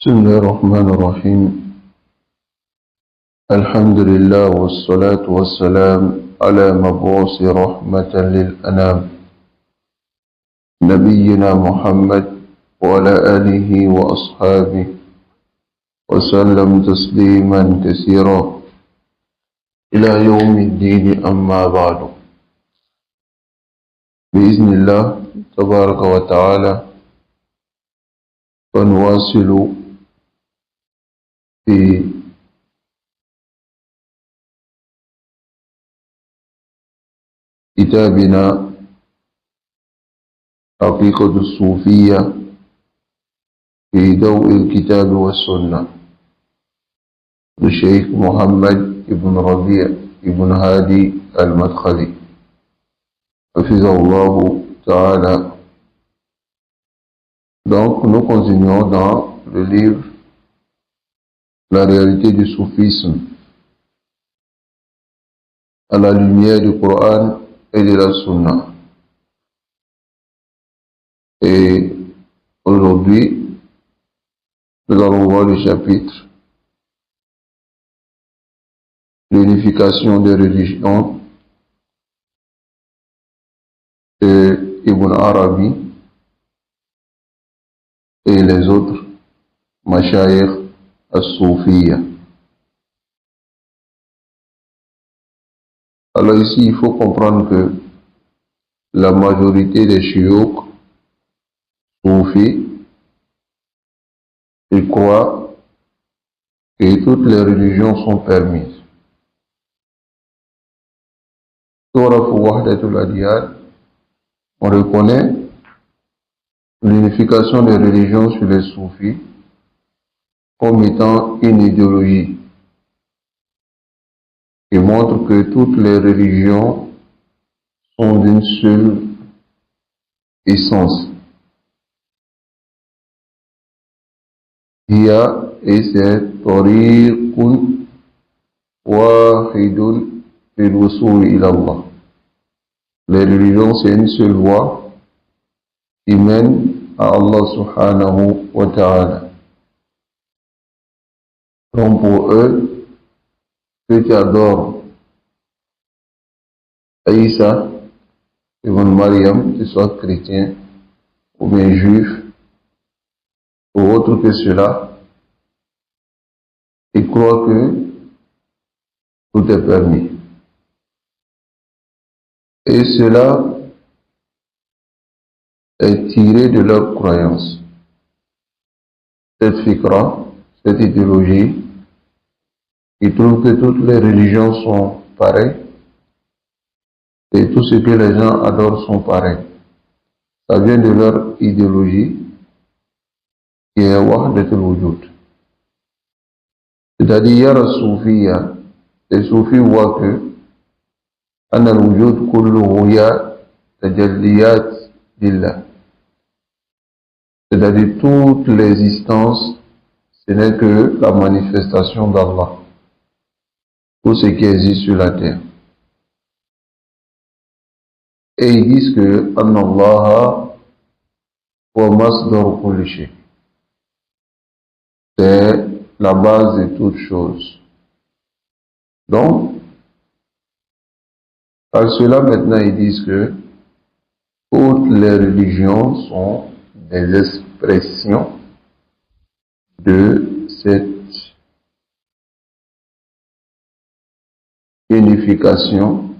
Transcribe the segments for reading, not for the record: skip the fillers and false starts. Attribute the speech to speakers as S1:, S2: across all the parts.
S1: بسم الله الرحمن الرحيم. الحمد لله والصلاة والسلام على مبعوث رحمة للأنام نبينا محمد وعلى آله وأصحابه وسلم تسليما كثيرا إلى يوم الدين. أما بعد، بإذن الله تبارك وتعالى فنواصل في كتابنا حقيقة الصوفية في ضوء الكتاب والسنة للشيخ محمد بن ربيع بن هادي المدخلي حفظه الله تعالى. Donc nous continuons dans le livre La réalité du soufisme à la lumière du Coran et de la Sunna. Et aujourd'hui, nous allons voir le chapitre L'unification des religions de Ibn Arabi et les autres mashayikh as-Soufiyya. Alors ici, il faut comprendre que la majorité des chiouk soufis, ils croient que toutes les religions sont permises. On reconnaît l'unification des religions sur les soufis comme étant une idéologie qui montre que toutes les religions sont d'une seule essence. Et c'est tariqun wahidun lil wusul ila Allah. Les religions, c'est une seule voie qui mène à Allah subhanahu wa ta'ala. Donc pour eux, ceux qui adorent Isa ibn Maryam, qu'ils soient chrétiens ou bien juifs ou autre que cela, ils croient que tout est permis. Et cela est tiré de leur croyance. Cette fikra, cette idéologie, ils trouvent que toutes les religions sont pareilles et tout ce que les gens adorent sont pareils. Ça vient de leur idéologie qui est wahdat al-wujud. C'est-à-dire, yara soufiyya, les soufis voient que anna al-wujud kulluhu ya tajalliyat lillah. C'est-à-dire, toute l'existence, ce n'est que la manifestation d'Allah. Tout ce qui existe sur la terre. Et ils disent que anna Allah wa masdar kulli shay. C'est la base de toute chose. Donc, par cela maintenant ils disent que toutes les religions sont des expressions de cette unification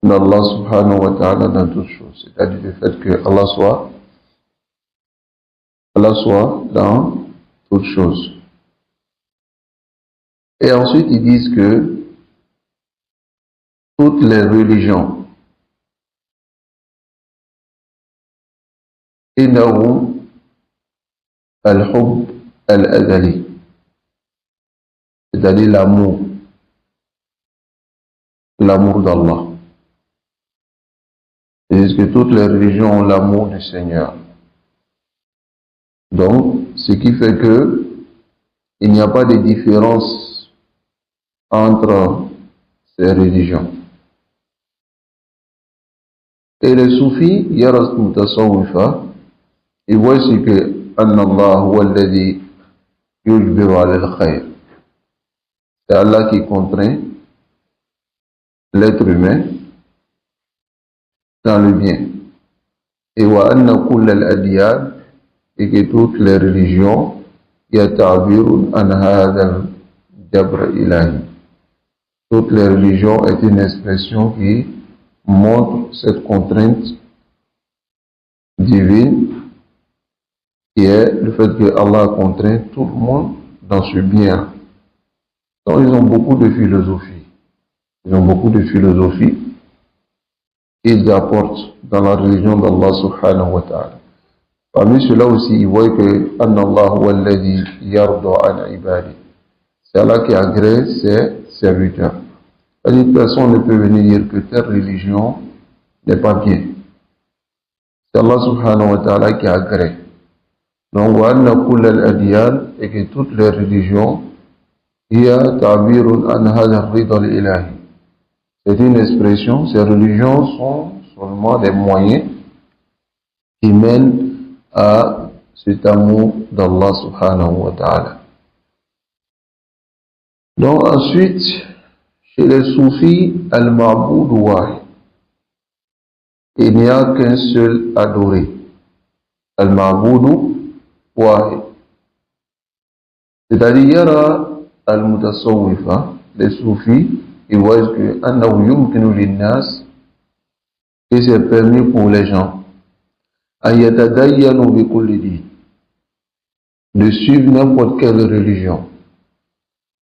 S1: d'Allah subhanahu wa ta'ala dans toutes choses. C'est-à-dire le fait que Allah soit dans toutes choses. Et ensuite ils disent que toutes les religions, innahum al-hub al-azali, c'est-à-dire l'amour d'Allah. Ils disent que toutes les religions ont l'amour du Seigneur. Donc, ce qui fait que il n'y a pas de différence entre ces religions. Et les soufis, yara mutasawwifa, ils voient ce que أن الله هو الذي يجبر على الخير. C'est Allah qui contraint l'être humain dans le bien. Et wa anna kulla al-adyan, et que toutes les religions yatabirun an hadha al-jabr ilahi. Toutes les religions est une expression qui montre cette contrainte divine qui est le fait que Allah contraint tout le monde dans ce bien. Donc ils ont beaucoup de philosophie. Ils ont beaucoup de philosophie qu'ils apportent dans la religion d'Allah subhanahu wa ta'ala. Parmi ceux-là aussi, ils voient que Anna Allah huwa alladhi yarda an ibadi. C'est Allah qui agrée ses serviteurs. C'est-à-dire, personne ne peut venir dire que telle religion n'est pas bien. C'est Allah subhanahu wa ta'ala qui agrée. Donc, wa anna kulla al-adyan, et que toutes les religions, hiya ta'birun an hadha ar-ridha al-ilahi. C'est une expression, ces religions sont seulement des moyens qui mènent à cet amour d'Allah subhanahu wa ta'ala. Donc ensuite, chez les soufis, al-ma'boud wahid. Il n'y a qu'un seul adoré. Al-ma'boud wahid. C'est-à-dire, yara al-mutasawwifa, les soufis, ils voient que annahu yumkinu linnas, et c'est permis pour les gens an yatadayyanu bi kulli din, de suivre n'importe quelle religion.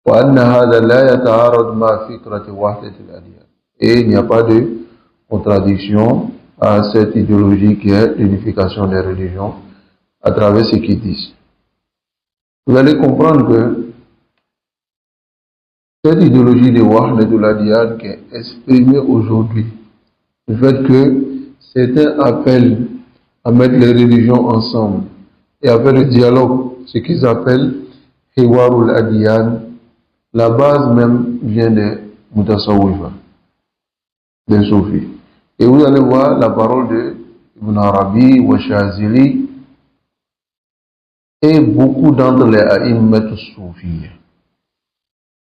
S1: Wa anna hadha la yata'arad ma fikrati wahdati al-adyan. Et il n'y a pas de contradiction à cette idéologie qui est l'unification des religions à travers ce qu'ils disent. Vous allez comprendre que cette idéologie de Wahdat al-Adyan qui est exprimée aujourd'hui, le fait que certains appellent à mettre les religions ensemble et à faire le dialogue, ce qu'ils appellent Hiwarul Adyan, la base même vient des Mutasawwifa, des Soufis. Et vous allez voir la parole de Ibn Arabi, wa Shazili et beaucoup d'entre les A'immat Soufis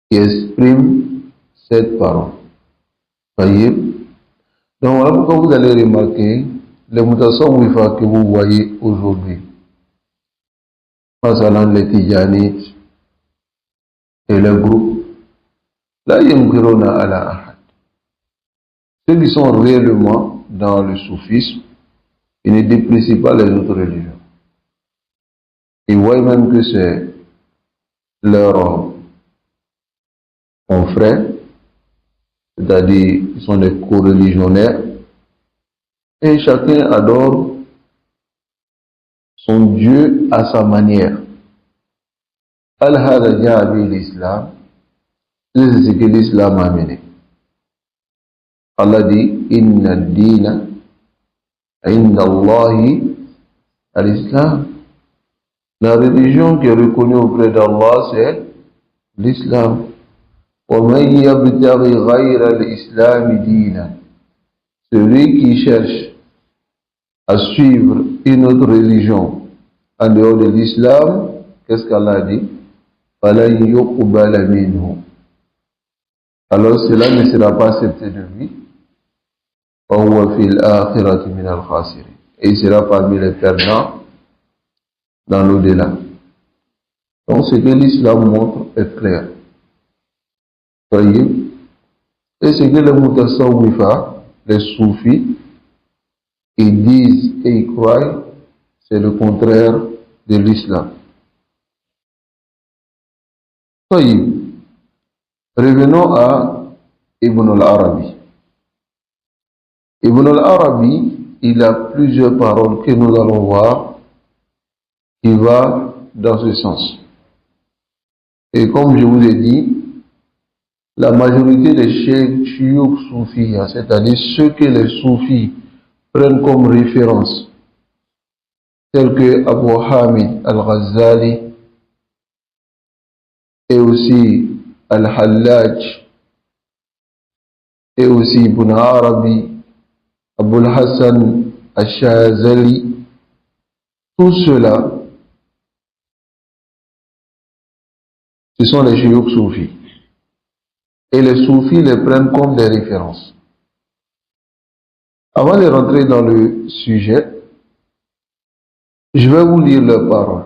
S1: qui expriment cette parole. Voyez? Donc voilà pourquoi vous allez remarquer les Mutasawwifa que vous voyez aujourd'hui. Masalan les Tijanites et les groupes, la yamkiruna ala ahad. Ceux qui sont réellement dans le soufisme, ils ne déprécient pas les autres religions. Ils voient même que c'est leur confrères, c'est-à-dire ils sont des co-religionnaires, et chacun adore son Dieu à sa manière. Al-Hada Ja'abi l'Islam, c'est ce que l'Islam a amené. Allah dit Inna ad-dina inda Allahi al-Islam. La religion qui est reconnue auprès d'Allah, c'est l'Islam. وَمَنْ يَبْتَغِ غَيْرَ الْإِسْلَامِ دِينًا. Celui qui cherche à suivre une autre religion en dehors de l'islam, qu'est-ce qu'Allah dit? فَلَنْ يُقْبَلَ مِنْهُ. Alors cela ne sera pas accepté de lui. وَهُوَ فِي الْآخِرَةِ مِنَ الْخَاسِرِينَ. Et il sera parmi les perdants dans l'au-delà. Donc ce que l'islam montre est clair. Voyez? Et ce que les Mutasawwifa, les soufis, ils disent et ils croient, c'est le contraire de l'islam. Voyez? Revenons à Ibn al-Arabi. Ibn al-Arabi, il a plusieurs paroles que nous allons voir qui vont dans ce sens. Et comme je vous ai dit, la majorité des chiouk soufis, c'est-à-dire ceux que les soufis prennent comme référence, tels que Abu Hamid al-Ghazali et aussi al-Hallaj et aussi Ibn Arabi, Abu al-Hassan al-Shazali, tout cela, Ce sont les shuyukh soufis. Et les soufis les prennent comme des références. Avant de rentrer dans le sujet, je vais vous lire leurs paroles.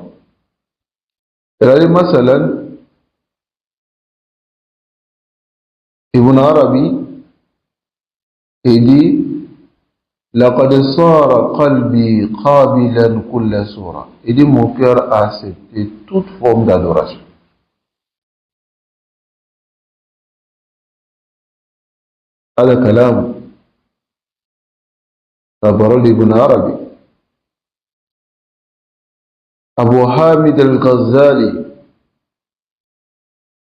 S1: C'est-à-dire, Masalan, Ibn Arabi, il dit لقد صار قلبي قابلا كل صورة. Il dit mon cœur a accepté toute forme d'adoration. هذا كلام la parole d'Ibn Arabi. Abu Hamid al-Ghazali,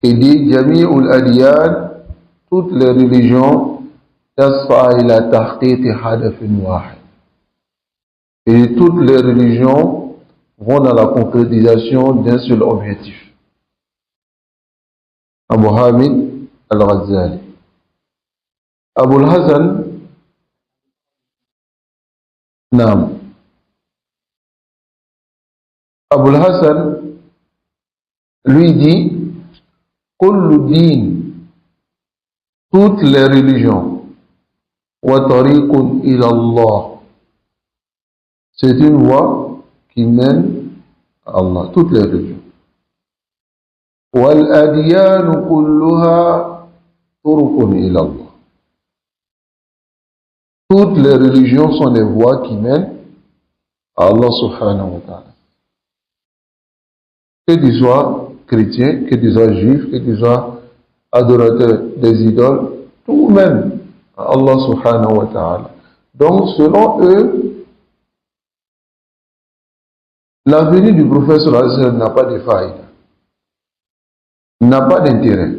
S1: il dit جميع الأديان, toutes les religions, تسعى إلى تحقيق هدف واحد. Et toutes les religions vont dans la concrétisation d'un seul objectif. Abu Hamid al-Ghazali. Abu al-Hasan, Naam. Abu al-Hasan, lui dit, كل دين, toutes les religions, وطريق إلى الله, c'est une voie qui mène à Allah, toutes les religions. والأديان كلها طرق إلى الله. Toutes les religions sont des voies qui mènent à Allah subhanahu wa ta'ala. Que tu sois chrétien, que tu sois juif, que tu sois adorateur des idoles, tout mène à Allah subhanahu wa ta'ala. Donc, selon eux, la venue du prophète sallallahu alayhi wa sallam n'a pas de faille, n'a pas d'intérêt.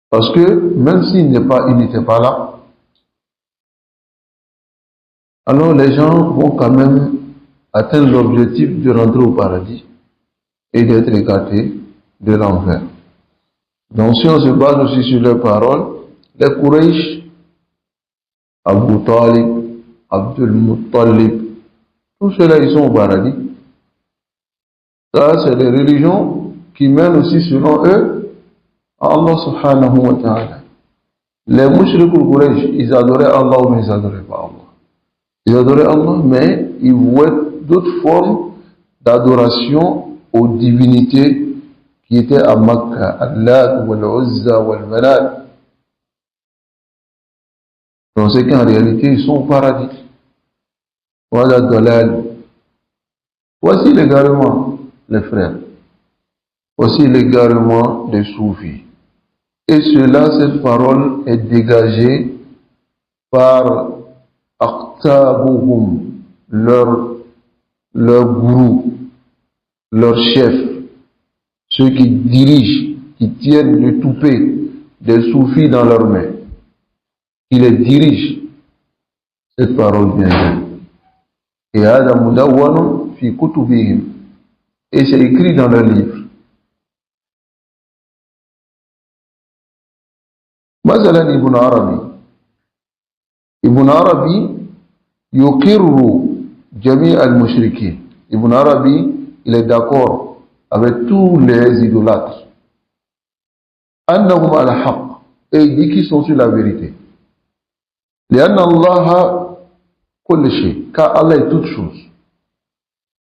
S1: Parce que même s'il n'était pas là, alors les gens vont quand même atteindre l'objectif de rentrer au paradis et d'être écartés de l'enfer. Donc si on se base aussi sur leurs paroles, les Quraysh, Abu Talib, Abdul Muttalib, tous ceux-là ils sont au paradis. Ça c'est des religions qui mènent aussi selon eux à Allah subhanahu wa ta'ala. Les mouchriks Quraysh, ils adoraient Allah ou ils n'adoraient pas Allah. Ils adoraient Allah, mais ils vouaient d'autres formes d'adoration aux divinités qui étaient à Makkah, Allah, Wal-Uzza, Wal-Manat. Donc c'est qu'en réalité, ils sont au paradis. Voilà Dalal. Voici l'égarement, les frères. Voici l'égarement des soufis. Et cela, cette parole est dégagée par Aqtabuhum, leur gourou, leur chef, ceux qui dirigent, qui tiennent le toupet des soufis dans leurs mains, qui les dirigent. Cette parole vient d'eux. Et hada mudawwanun fi kutubihim. Et c'est écrit dans leurs livres. Masalan Ibn Arabi. Ibn Arabi yuqirru jami' al-mushrikin. Ibn Arabi, il est d'accord avec tous les idolâtres. Annahum al-haq. Et il dit qu'ils sont sur la vérité. Lianna Allah kulli shay. Car Allah est toute chose.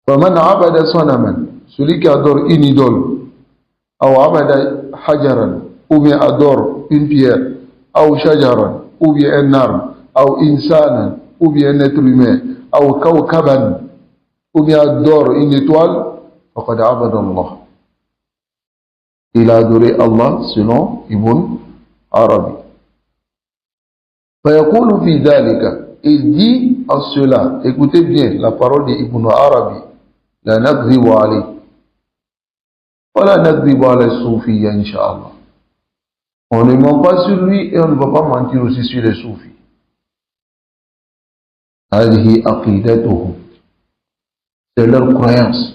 S1: Faman abada sanaman. Celui qui adore une idole. Ou abada hajaran. Ou bien adore une pierre. Ou shajaran. Ou bien un arbre. Ou insanan, ou bien un être humain, ou kawkaban, ou bien adore une étoile, faqad abada Allah. Il a adoré Allah selon Ibn Arabi. Fayaqulu fi dhalika, il dit en cela, écoutez bien la parole d'Ibn Arabi, la nakdhibu alayhi, wa la nakdhibu ala soufiyya incha'Allah. On ne ment pas sur lui et on ne va pas mentir aussi sur les soufis. هذه عقيدتهم, c'est leur croyance.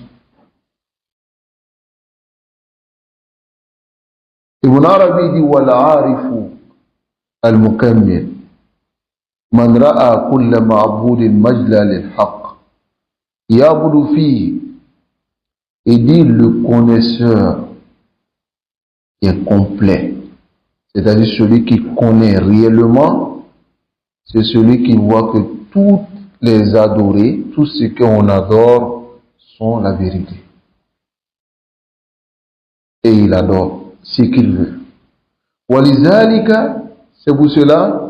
S1: Ibn Arabi dit والعارف المكمل من رأى كل معبود مجلى للحق يعبد فيه. Il dit le connaisseur qui est complet. C'est-à-dire celui qui connaît réellement, c'est celui qui voit que tous les adorés, tout ce qu'on adore, sont la vérité. Et il adore ce qu'il veut. Walizalika, c'est pour cela,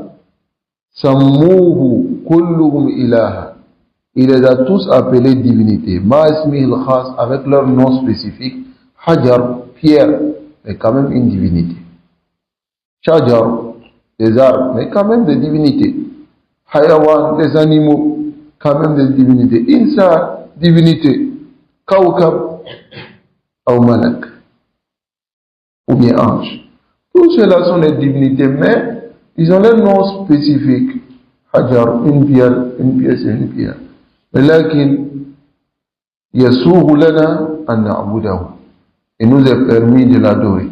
S1: Sammuhu kulluhum ilaha. Il les a tous appelés divinités. Ma'asmihil khas, avec leur nom spécifique. Hajar, pierre, mais quand même une divinité. Shajar, des arbres, mais quand même des divinités. Hayawan, des animaux, quand même des divinités. Insa, divinité. Kawkab, ou malak, ou bien ange. Tous ceux-là sont des divinités, mais ils ont leur nom spécifique. Hajar, une pierre, c'est une pierre. Mais là, yasouhu lana an na'budahu. Il nous est permis de l'adorer.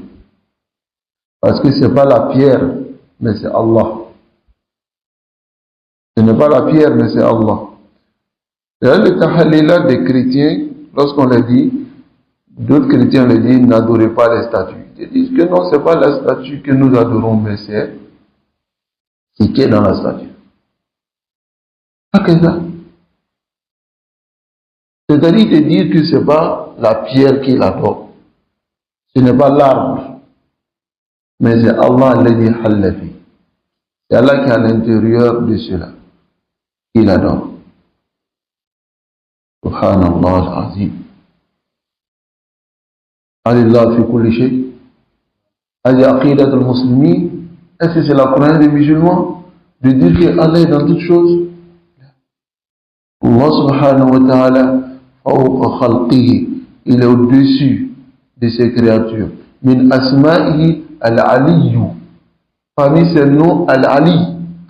S1: Parce que ce n'est pas la pierre, mais c'est Allah. Ce n'est pas la pierre, mais c'est Allah. Et là, le tahalilat des chrétiens, lorsqu'on les dit, d'autres chrétiens les disent, n'adorez pas les statues. Ils disent que non, ce n'est pas la statue que nous adorons, mais c'est ce qui est dans la statue. Pas que ça. C'est-à-dire de dire que ce n'est pas la pierre qu'il adore. Ce n'est pas l'arbre. Mais c'est Allah alladhi hallafi. C'est Allah qui est à l'intérieur de cela. Il adore. Subhanallah al-Azim. Alillah fi kulli shay. Hadi aqidat al-Muslimin. Est-ce que c'est la croyance des musulmans de dire que Allah est dans toutes choses? Allah subhanahu wa ta'ala fawqa khalqihi. Il est au-dessus de ses créatures. Min asma'ihi al-Aliyu. Parmi ses noms, al-Ali.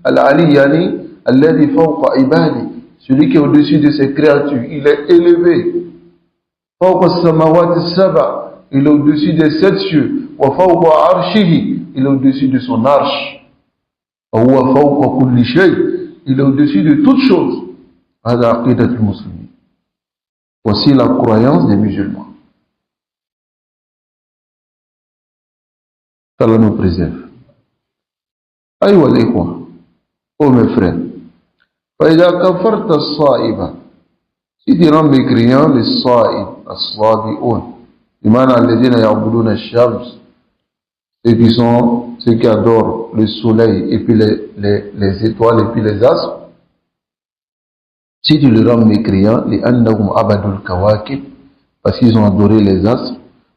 S1: Al-Ali yani alladhi fawqa ibadi. Celui qui est au-dessus de ses créatures. Il est élevé. Fawqa samawati saba. Il est au-dessus des 7 cieux. Wa fawqa arshihi. Il est au-dessus de son arche. Wa huwa fawqa kulli shay. Il est au-dessus de toutes choses. Hada aqidat al-muslimin. Voici la croyance des musulmans. qu'Allah nous préserve. Aïwa l'Ikhwa, ô mes frères, فإذا كفرت الصائب, si tu rends mécréant les صائب, الصادئون, بمعنى الذين يعبدون الشمس, ceux qui adorent le soleil et puis les étoiles et puis les astres, si tu les rends mécréants, لأنهم عبدوا الكواكب, parce qu'ils ont adoré les astres,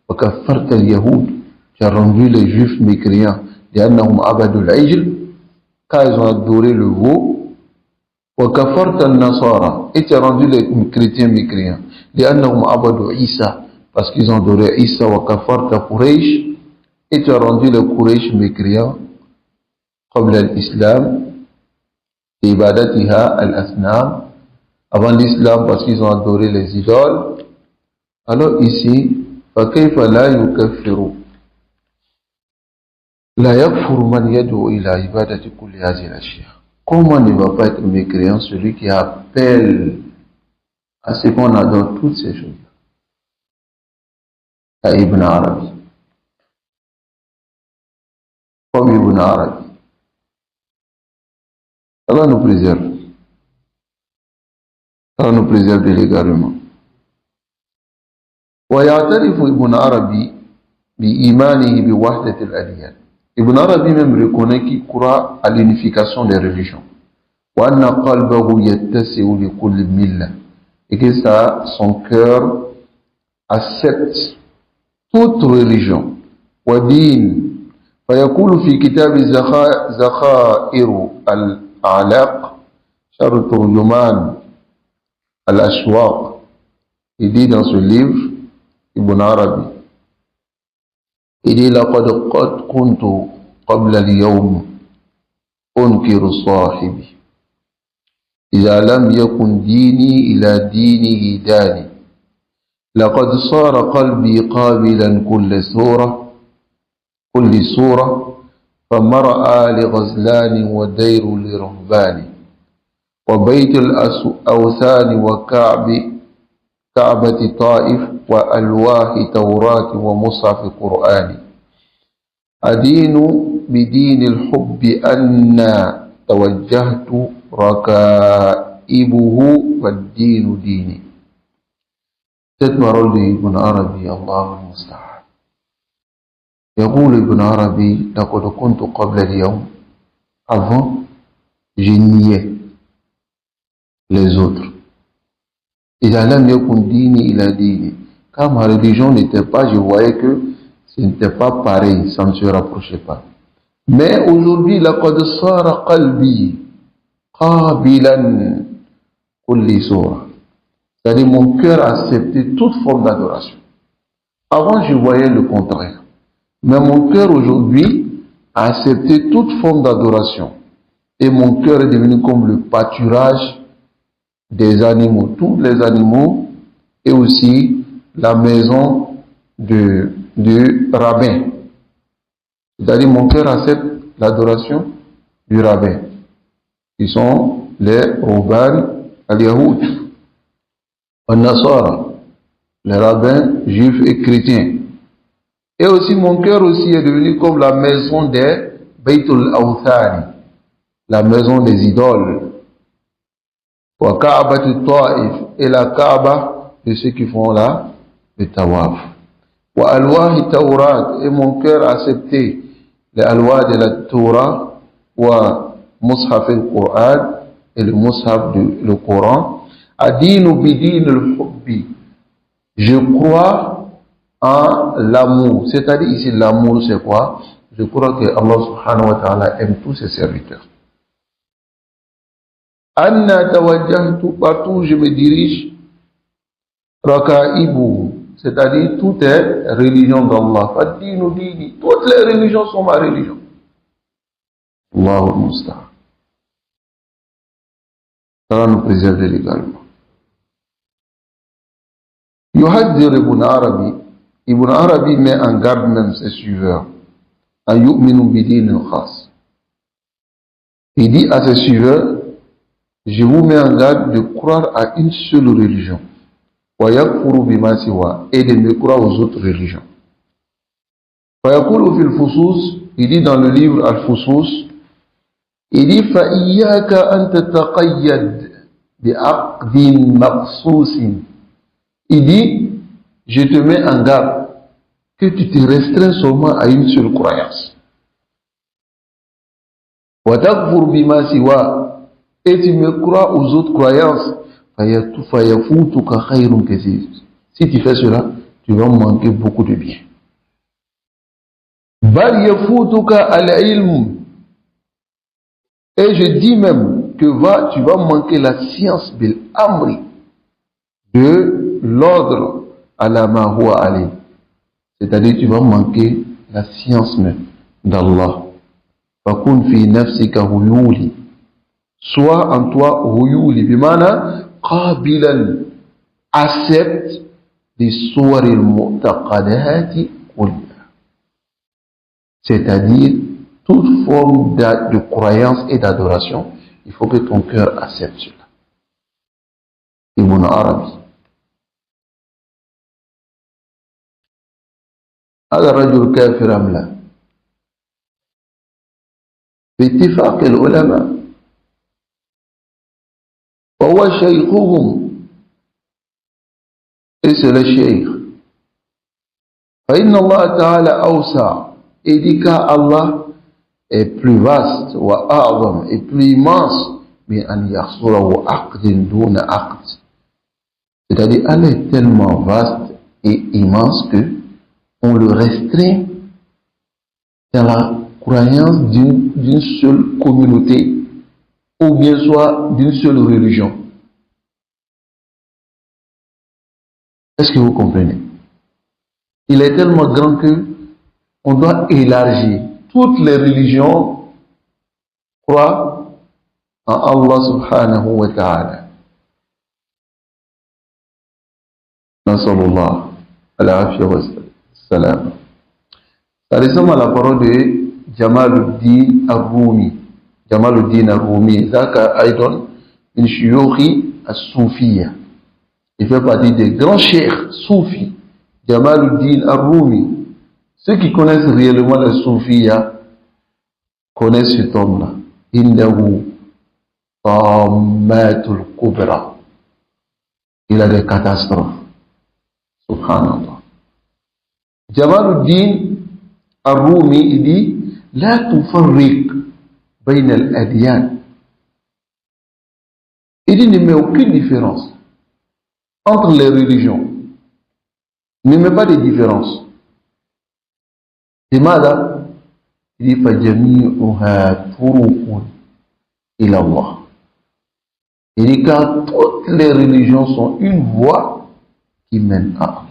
S1: وكفرت اليهود, tu as rendu les juifs mécréants, لأنهم عبدوا العجل, car ils ont adoré le veau, وكفرت النصارى, et tu as rendu les chrétiens mécréants, لأنهم عبدوا عيسى, parce qu'ils ont adoré Isa, وكفرت قريش, et tu as rendu les Quraysh mécréants, قبل الإسلام, عبادتها الأصنام, avant l'islam parce qu'ils ont adoré les idoles. Alors ici, فكيف لا يكفر لا يكفر من يدعو إلى عبادة كل هذه الأشياء. Comment ne va pas être mécréant celui qui appelle à ce qu'on adore toutes ces choses? À Ibn Arabi. Comme Ibn Arabi. Allah nous préserve. Allah nous préserve de l'égarement. ويعترف ابن عربي بإيمانه بوحدة الأديان. Ibn Arabi même reconnaît qu'il croit à l'unification des religions. وأن قلبه يتسع لكل ملة, et que son cœur accepte toute religion. ودين, فيقول في كتاب زخائر الأعلاق شر الترجمان Al-Ashwaq, il dit dans ce livre, Ibn Arabi, il dit لقد قد كنت قبل اليوم أنكر صاحبي إذا لم يكن ديني إلى دينه داني لقد صار قلبي قابلا كل صورة فمرأى لغزلان ودير لرهبان وبيت الأوثان كعبة طائف وألواح توراة ومصحف قرآن أدين بدين الحب أن توجهت ركائبه والدين ديني. Cette parole d'Ibn Arabi, Allah al-Musta'an. يقول ابن عربي لقد كنت قبل اليوم, avant je niais les autres. Il a l'âme dini, il a dit, quand ma religion n'était pas, je voyais que ce n'était pas pareil, ça ne se rapprochait pas. Mais aujourd'hui, لقد صار قلبي قابلا كل صورة. C'est-à-dire mon cœur a accepté toute forme d'adoration. Avant, je voyais le contraire. Mais mon cœur aujourd'hui a accepté toute forme d'adoration. Et mon cœur est devenu comme le pâturage des animaux, tous les animaux, et aussi la maison du rabbin. C'est-à-dire mon cœur accepte l'adoration du rabbin, qui sont les Ruban al-Yahoud, al-Nasara, les rabbins juifs et chrétiens. Et aussi mon cœur aussi est devenu comme la maison des Baytul Awthani, la maison des idoles. Wa Ka'batu Ta'if, et la Kaaba de ceux qui font là le tawaf. Wa Alwahi Tawrat, et mon cœur a accepté les alwa de la Torah, wa Mushaf al-Qur'an, et le Mushaf du Coran. Adinu bidin al-hubbi, je crois en l'amour. C'est-à-dire ici l'amour c'est quoi? Je crois que Allah subhanahu wa ta'ala aime tous ses serviteurs. Anna tawajjahtu, partout où je me dirige, raka'ibu, c'est-à-dire tout est religion d'Allah. Fadinu dini, toutes les religions sont ma religion. Allahu al-Musta'an. Ça va nous préserver légalement. Yuhaddir Ibn Arabi, Ibn Arabi met en garde même ses suiveurs. An yu'minu bidin al-khas. Il dit à ses suiveurs, je vous mets en garde de croire à une seule religion. Wa yakfuru bima siwa, et de me croire aux autres religions. Wa yaqulu fil fusus, il dit dans le livre Al-Fusus, il dit fa iyyaka an tataqayyad bi aqdin maqsusin. Il dit, je te mets en garde que tu te restreins seulement à une seule croyance. Wa takfur bima siwa, et tu me crois aux autres croyances. Si tu fais cela, tu vas manquer beaucoup de bien. Et je dis même que tu vas manquer la science bil amri, de l'ordre à la mahwa ali. C'est-à-dire tu vas manquer la science même d'Allah. Fakun fi nafsika huyuli. Soit en toi huyuli bimana qabilan, accepte les suwaril mu'taqadati kulla, c'est-à-dire toute forme de croyance et d'adoration. Il faut que ton cœur accepte cela. Ibn Arabi. هذا الرجل كافر أم لا؟ باتفاق العلماء وهو شيخهم، et c'est le cheikh. فإن الله تعالى أوسع، et dit qu'Allah est plus vaste, وأعظم, et plus immense, mais أن يحصره عقد دون عقد. C'est-à-dire, Allah est tellement vaste et immense que on le restreint dans la croyance d'une seule communauté, ou bien soit d'une seule religion. Est-ce que vous comprenez? Il est tellement grand que on doit élargir. Toutes les religions croient en Allah subhanahu wa ta'ala. Nasallallahu alayhi wa sallam. Ça ressemble à la parole de Jamaluddin al-Rumi. Jamaluddin al-Rumi, Zaka Aydon, une shuyukhi al-Soufiyya. Il fait partie des grands cheikhs soufis. Jamaluddin al-Rumi, Ceux qui connaissent réellement les soufis connaissent cet homme-là. Indahu Tammatul Kubra. Il a des catastrophes. Subhanallah. Jamaluddin Ar-Rumi, il dit La tufarriq bayna al-adyan. Il dit il ne met aucune différence entre les religions. Il ne met pas de différence. لماذا؟ Il dit فجميعها طرق إلى الله. Il dit car toutes les religions sont une voie qui mène à Allah.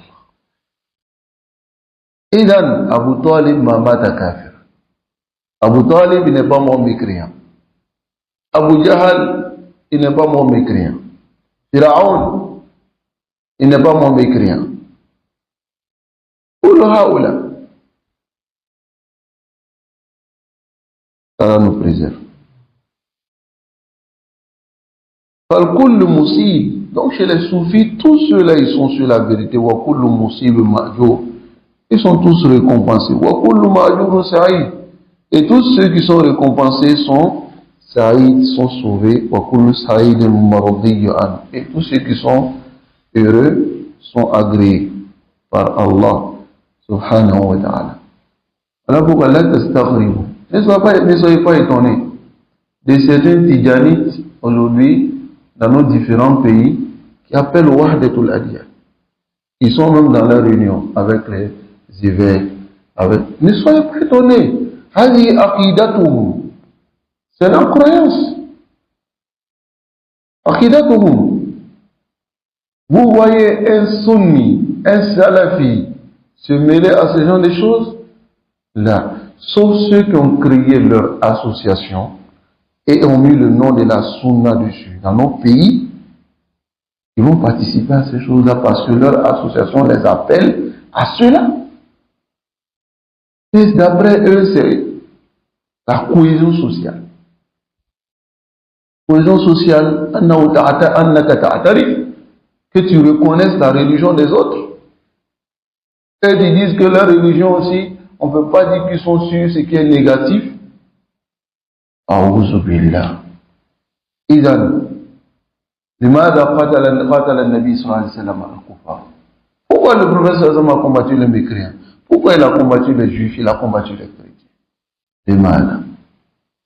S1: Idan Abu Talib ma mata kafir. Abu Talib n'est pas mort mécréant. Abu Jahal, il n'est pas mort mécréant. Pharaon, il n'est pas mort mécréant. Kul haoula. Allah nous préserve. Falkul musib. Donc chez les soufis, tous ceux-là, ils sont sur la vérité. Wa kullu musib ma'jour. Ils sont tous récompensés. Wa kullu ma'jour sa'id. Et tous ceux qui sont récompensés sont sa'id, sont sauvés. Wa kullu sa'id maradiyyu an. Et tous ceux qui sont heureux sont agréés par Allah subhanahu wa ta'ala. Alors pourquoi la tastaghribu? Ne soyez pas étonnés de certains Tidjanites aujourd'hui dans nos différents pays qui appellent Wahdatul Adyan. Ils sont même dans leur réunion avec les évêques. Ne soyez pas étonnés. Hadi aqidatuhum. C'est leur croyance. Aqidatuhum. Vous voyez un sunni, un salafi se mêler à ce genre de choses? Là. Sauf ceux qui ont créé leur association et ont mis le nom de la Sunna dessus. Dans nos pays, ils vont participer à ces choses-là parce que leur association les appelle à cela. Et d'après eux, c'est la cohésion sociale. Cohésion sociale, que tu reconnaisses la religion des autres. Et ils disent que leur religion aussi, on ne peut pas dire qu'ils sont sur ce qui est négatif. A'udhu billah. Idan, لماذا قاتل النبي صلى الله عليه وسلم الكفار? Pourquoi le prophète sallallahu alayhi wa sallam a combattu les mécréants? Pourquoi il a combattu les juifs? Il a combattu les chrétiens. لماذا?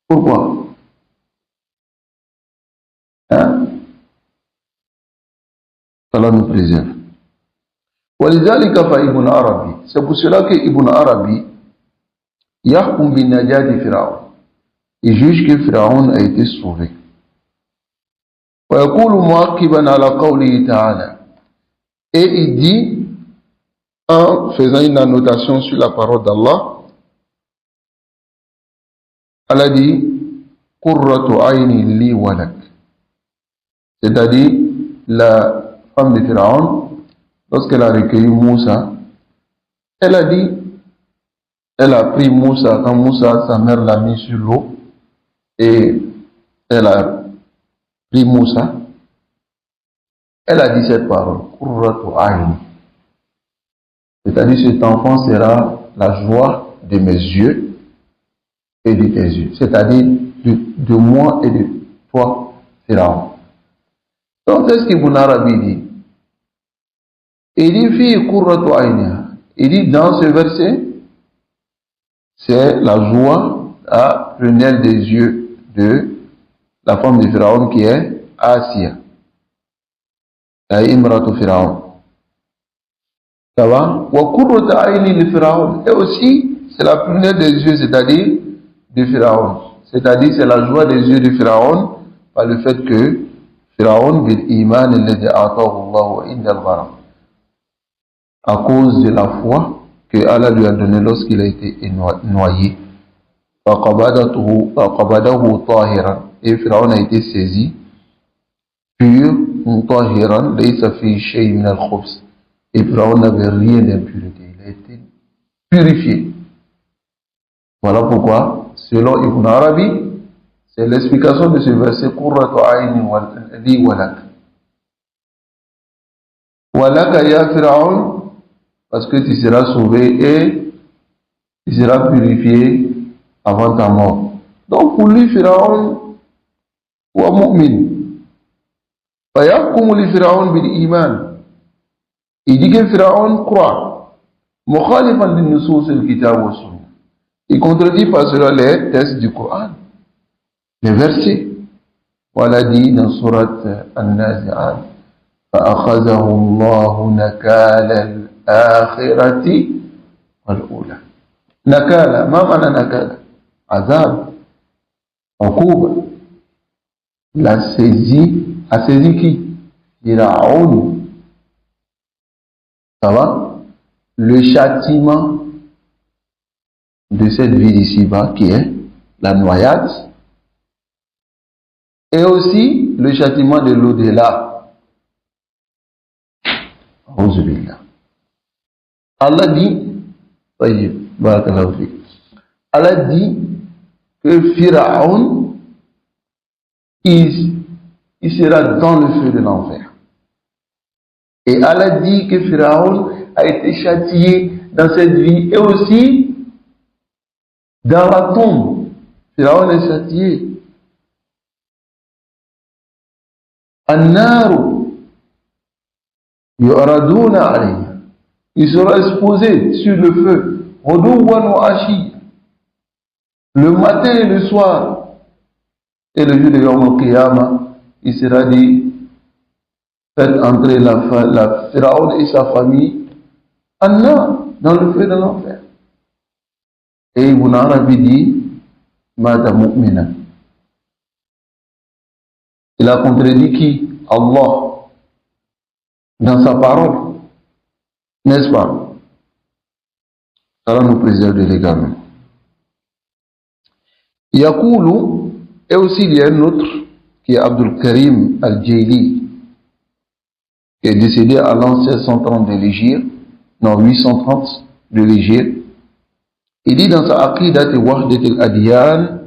S1: Pourquoi? Hein? Allah nous préserve. ولذلك فابن عربي, c'est pour cela que Ibn Arabi يحكم بالنجاة فرعون, il juge que Pharaon a été sauvé. ويقول مؤكبا على قوله تعالى, et il dit en faisant une annotation sur la parole d'Allah, Allah dit قرة عين لي ولك, c'est-à-dire la femme de Pharaon, lorsqu'elle a recueilli Moussa, elle a dit, elle a pris Moussa, quand Moussa, sa mère l'a mis sur l'eau, et elle a pris Moussa, elle a dit cette parole, Qurratu Ayn. C'est-à-dire cet enfant sera la joie de mes yeux et de tes yeux. C'est-à-dire de moi et de toi, Pharaon. Donc, c'est ce qu'Ibn Arabi dit. Il dit, fi Qurratu Ayniha. Il dit, dans ce verset, c'est la joie à prunelle des yeux de la femme de Pharaon qui est Asiya. La Imratu Pharaon. Ça va? Wa Qurratu Ayni li Pharaon. Et aussi, c'est la prunelle des yeux, c'est-à-dire de Pharaon. C'est-à-dire, c'est la joie des yeux de Pharaon par le fait que Pharaon bil iman alladhi ataahu Allah inda al-gharam. À cause de la foi que Allah lui a donnée lorsqu'il a été noyé. Et Pharaon a été saisi, pur, et Pharaon n'avait rien d'impureté, il a été purifié. Voilà pourquoi, selon Ibn Arabi, c'est l'explication de ce verset Qurratu ayni li walak. Walaka ya Pharaon, parce que tu seras sauvé et il sera purifié avant ta mort. Donc pour lui, Pharaon, wa mu'min. فيحكم لفرعون بالإيمان. Il dit que Pharaon croit. مخالفا للنصوص الكتاب والسنة. Il contredit par cela les textes du Coran, les versets. Voilà dit dans Surat An-Nazi'at, فأخذه الله نكال الآخرة والأولى. نكال, ما معنى نكال؟ عذاب, عقوبة. La saisie, a saisi qui? Pharaon. Ça va? Le châtiment de cette vie d'ici-bas qui est la noyade, et aussi le châtiment de l'au-delà. Allah dit, Allah dit que Pharaon, il sera dans le feu de l'enfer. Et Allah dit que Pharaon a été châtié dans cette vie et aussi dans la tombe. Pharaon est châtié. An-naru yu'raduna alayha. Il sera exposé sur le feu. Ghuduwan wa ashi. Le matin et le soir. Et le jour de Yawm al-Qiyamah, il sera dit, faites entrer la Pharaon et sa famille dans le feu de l'enfer. Et Ibn Arabi dit, Mata mu'mina. Il a contredit qui? Allah, dans sa parole, n'est-ce pas? Ça va nous préserver légalement. Yakoulou, et aussi il y a un autre qui est Abdul Karim Al-Jayli, qui est décédé à l'an 1630 de l'Hégire, non 830 de l'Hégire. Il dit dans sa Aqidat Wahdat al-Adyan,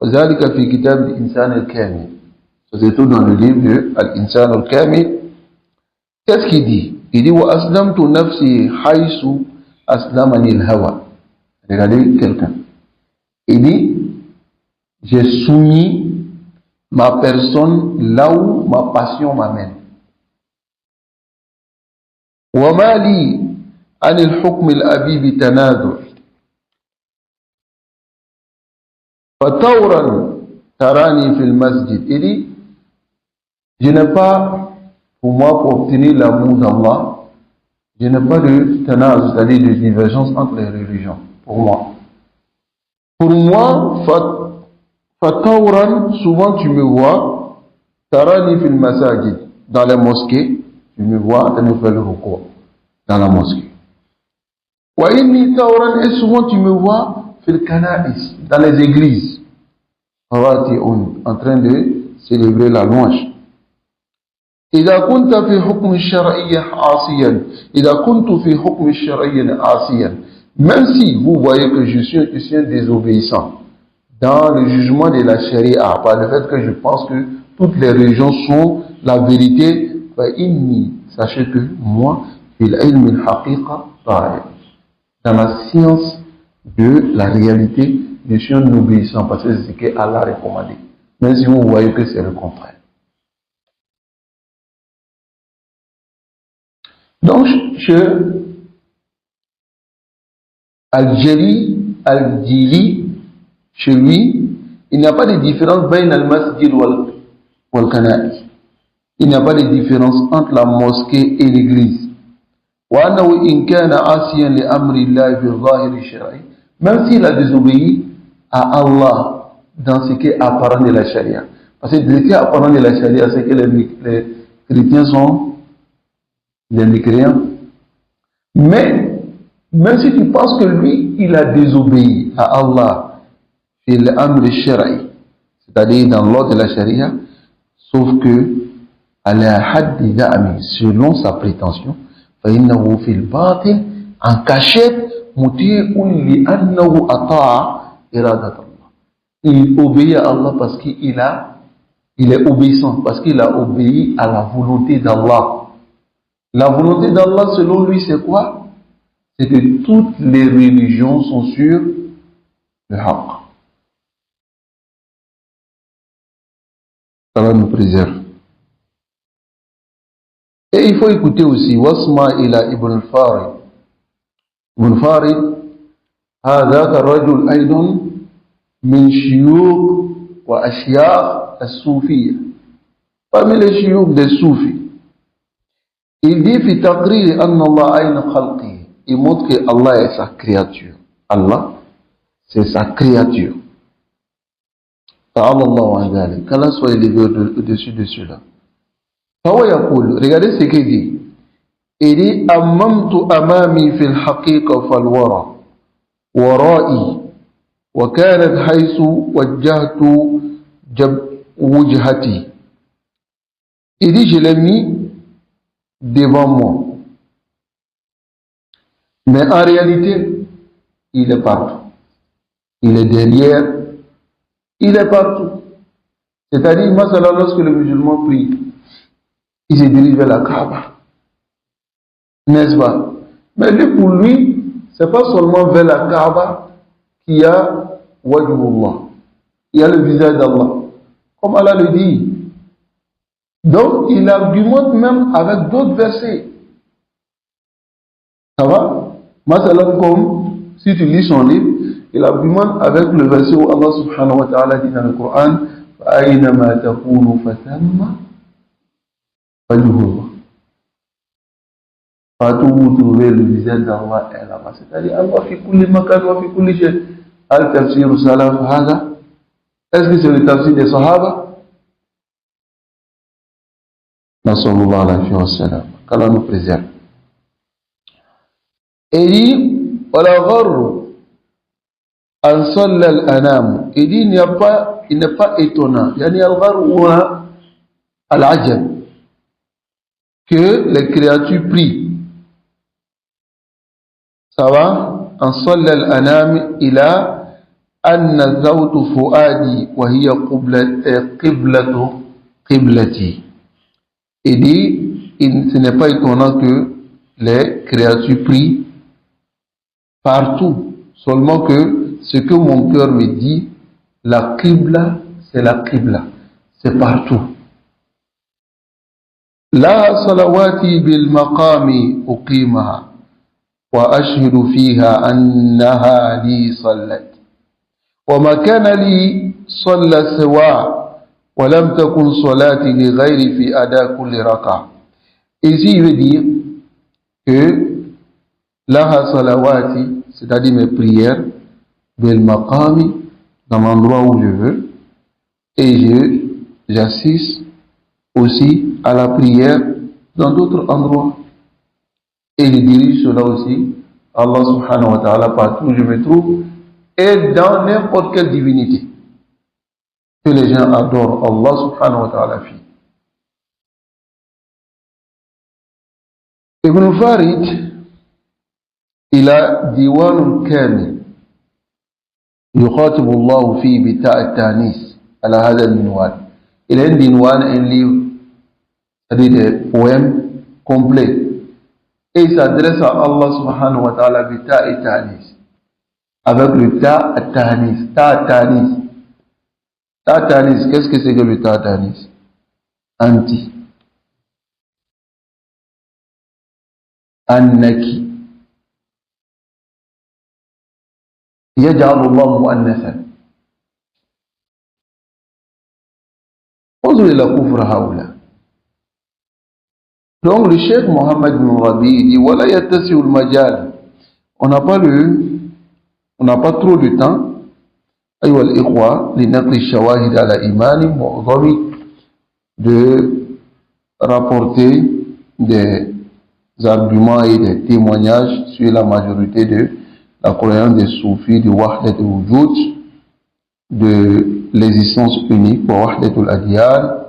S1: وذلك في كتاب الإنسان الكامل. C'est tout dans le livre de Al-Insan al-Kamil. Qu'est-ce qu'il dit? Il dit wa aslamtu nafsi haythu aslamani al-hawa. Regardez quelqu'un. Il dit j'ai soumis ma personne là où ma passion m'amène. Wa ma li an al-hukm al-abi bi tanadur. Fatawran tarani fil masjid. Il dit je n'ai pas, pour moi, pour obtenir l'amour d'Allah, je n'ai pas de tanaz, c'est-à-dire de divergence entre les religions, pour moi. Pour moi, fatawran, souvent tu me vois, tarani fil masajid, dans les mosquées, tu me vois en train de faire le recours, dans la mosquée. Wa inni tawran, et souvent tu me vois fil kana'is, dans les églises, en train de célébrer la louange. إذا كنت في حكم الشرعية عاصيا إذا كنت في حكم الشرعية عاصيا même si vous voyez que je suis un désobéissant dans le jugement de la charia par le fait que je pense que toutes les religions sont la vérité, sachez que moi dans la science de la réalité je suis un obéissant parce que c'est ce que Allah a recommandé, même si vous voyez que c'est le contraire. Donc, chez Al-Jili, chez lui, il n'y a pas de différence bain al-masjid wal kana'i. Il n'y a pas de différence entre la mosquée et l'église. Wa annahu in kana asiyan li amri Allah fi zahir shari. Même s'il a désobéi à Allah dans ce qui est apparent de la charia. Parce que ce qui est apparent de la charia, c'est que les chrétiens sont les mécréants. Mais, même si tu penses que lui, il a désobéi à Allah, c'est-à-dire dans l'ordre de la charia, sauf que, selon sa prétention, en cachette, il obéit à Allah parce qu'il est obéissant, parce qu'il a obéi à la volonté d'Allah. La volonté d'Allah, selon lui, c'est quoi? c'est que toutes les religions sont sur le haqq. Allah nous préserve. Et il faut écouter aussi Wasma ila Ibn Farid. Ibn Farid, هذاك الرجل أيضا من شيوخ وأشياخ الصوفية. Parmi les shiyukh des soufis, il dit في تقرير أن الله عين خلقه. Il montre que Allah est sa créature. Allah, c'est sa créature. تعالى الله عن ذلك. Qu'Allah soit élevé au-dessus de cela. فهو يقول, regardez ce qu'il dit. Il dit أممت أمامي في الحقيقة فالورى ورائي وكانت حيث وجهت وجهتي. Il dit je l'ai mis devant moi. Mais en réalité, il est partout. Il est derrière. Il est partout. C'est-à-dire, lorsque le musulman prie, il se dirige vers la Kaaba. N'est-ce pas? Mais lui, pour lui, c'est pas seulement vers la Kaaba qu'il y a Wajhullah. Il y a le visage d'Allah. Comme Allah le dit. Donc, il argumente même avec d'autres versets. Ça va? Masalan, comme si tu lis son livre, il argumente avec le verset où Allah subhanahu wa ta'ala dit dans le Coran فَأَيْنَمَا تَكُونُوا فَثَمَّ وَجْهُ اللَّهِ. Partout où vous trouvez le visage d'Allah est là-bas. C'est-à-dire, Allah fi kulli makan wa fi kulli shay. Al-tafsir salaf hada. Est-ce que c'est le tafsir des Sahaba? Nasallallahu alayhi wa sallam. Qu'Allah nous préserve. Et il dit, وَلَا غَرُّ أَنْ صَلَّ الْأَنَامُ. Il dit, il n'est pas étonnant. Yani al-gharr ou al-ajab. Que les créatures prient. Ça va? أَنْ صَلَّ الْأَنَامِ إِلَىٰ أَنَّ ذَوْتُ فُؤَادِي وَهِيَ قِبْلَتِي. Il dit, ce n'est pas étonnant que les créatures prient partout, seulement que ce que mon cœur me dit, la qibla, c'est la qibla, c'est partout. La salawati bil maqami uqimaha wa ashhidu fiha annaha li sallat wa ma kana li salla sawa wa lam takun salati li ghayri fi ada kulli raka'. Ici il veut dire que la salawati, c'est-à-dire mes prières, bil maqami, dans l'endroit où je veux, et j'assiste aussi à la prière dans d'autres endroits. Et je dirige cela aussi, Allah subhanahu wa ta'ala, partout où je me trouve, et dans n'importe quelle divinité que les gens adorent Allah subhanahu wa ta'ala fit. Ibn Farid, il a diwan kamil يخاطب الله فيه بتاء التانيث على هذا العنوان. Il a un diwan, un livre, c'est-à-dire des poèmes complets, et il s'adresse à Allah subhanahu wa ta'ala bita et tanis, avec le ta tanis. Ta tanis, qu'est-ce que c'est que le ta tanis? Anti, annaki, يجعل الله مؤنثا. انظر إلى كفر هؤلاء. Donc le Cheikh Mohammed bin Rabi dit voilà yattasi'u al-majal. On n'a pas trop de temps. أيها الإخوة لنقل الشواهد على إيمان معظم, de rapporter des arguments et des témoignages sur la majorité de la croyance des soufis de Wahdat al-Wujud, de l'existence unique pour Wahdat al-Adyan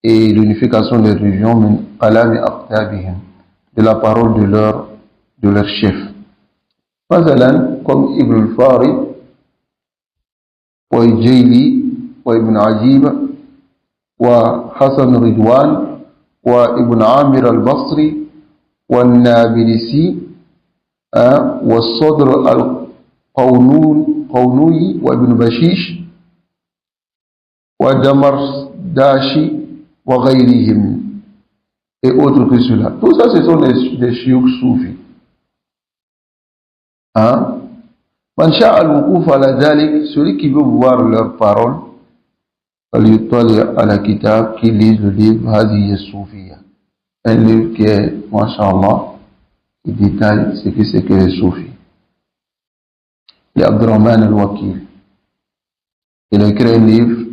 S1: et l'unification des religions min qalami aqtabihim, de la parole de leur chef. Masalan, comme Ibn al-Farid, wa Jayli, wa Ibn Ajib, wa Hassan Ridwan, wa Ibn Amir al-Basri, wa Nabilisi, والصدر القونوي وابن بشيش ودمرداشي وغيرهم et autres que cela. Tout ça, ce sont des chiouk soufis. Man sha'a al-wuquf ala dhalik, celui qui veut voir leurs paroles, فليطلع على كتاب qui lit le livre هذه الصوفية. Un livre qui est, masha'Allah, qui détaille ce que c'est que les soufis. Et Abdurrahman al-Wakil, il a écrit un livre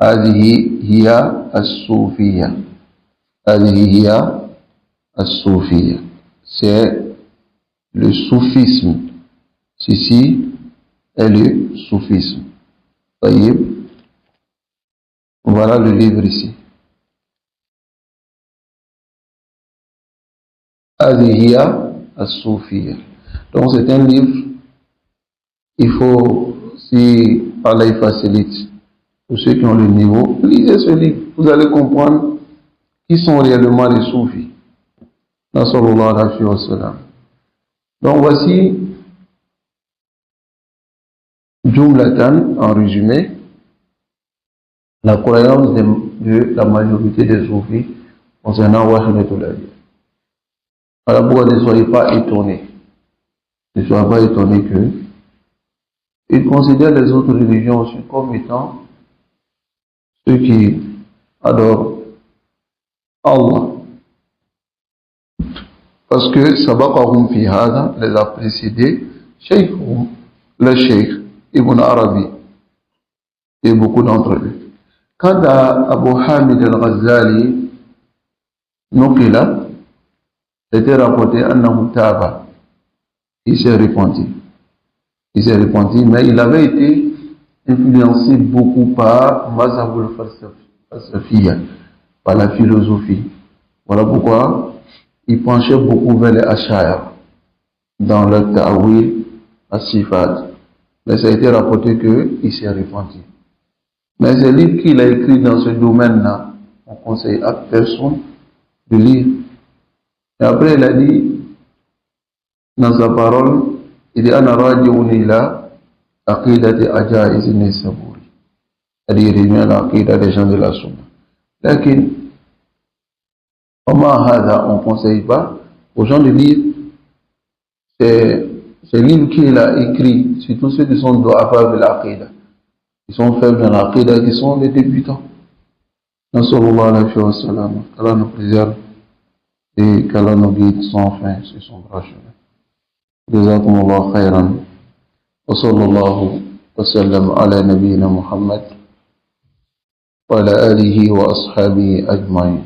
S1: هذه هي الصوفية. هذه هي الصوفية. C'est le soufisme. Ceci est le soufisme. طيب. Voilà le livre ici. هذه هي الصوفية. Donc c'est un livre, il faut, si Allah facilite, pour ceux qui ont le niveau, lisez ce livre, vous allez comprendre qui sont réellement les soufis. Nasrallah alayhi wa sallam. Donc voici, jumlatan, en résumé, la croyance de la majorité des soufis concernant Wahdatul Adiyya. Alors pourquoi ne soyez pas étonnés? Ne soyez pas étonnés que ils considèrent les autres religions aussi comme étant ceux qui adorent Allah. Parce que Sabaqahum fi hada les a précédés, Shaykhum, le Cheikh Ibn Arabi, et beaucoup d'entre eux. Quant à Abu Hamid al-Ghazali, Nukila, c'était rapporté Annahu Taba. Il s'est repenti. Il s'est repenti, mais il avait été influencé beaucoup par Mazhabul Falsafiyya, par la philosophie. Voilà pourquoi il penchait beaucoup vers les Ash'ari dans le Ta'wil as-Sifat. Mais ça a été rapporté qu'il s'est repenti. Mais ces livres qu'il a écrits dans ce domaine-là, on conseille à personne de lire. Et après, il a dit, dans sa parole, il dit, Ana raji'un ila aqidati ajaiz an-Naysaburi. C'est-à-dire, il revient à l'aqida des gens de la Sunna. Lakin, comment hada, on ne conseille pas aux gens de lire ces livres qu'il a écrits, surtout ceux qui sont du'afa de l'aqida, qui sont faibles dans l'aqida, qui sont les débutants. Nasrallah alayhi wa sallam, qu'Allah nous préserve et qu'Allah nous guide sans fin sur son bras chemin. Jazakumullah khairan. Wa sallallahu wa sallam ala nabiyyina Muhammad wa ala alihi wa ashabihi ajma'in.